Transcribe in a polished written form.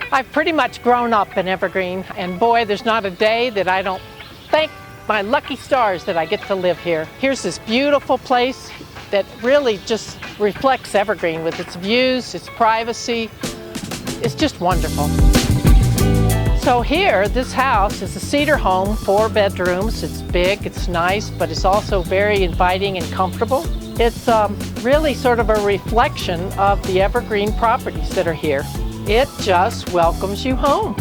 I've pretty much grown up in Evergreen, and boy, there's not a day that I don't thank my lucky stars that I get to live here. Here's this beautiful place that really just reflects Evergreen with its views, its privacy. It's just wonderful. So here, this house is a cedar home, 4 bedrooms. It's big, it's nice, but it's also very inviting and comfortable. It's really sort of a reflection of the Evergreen properties that are here. It just welcomes you home.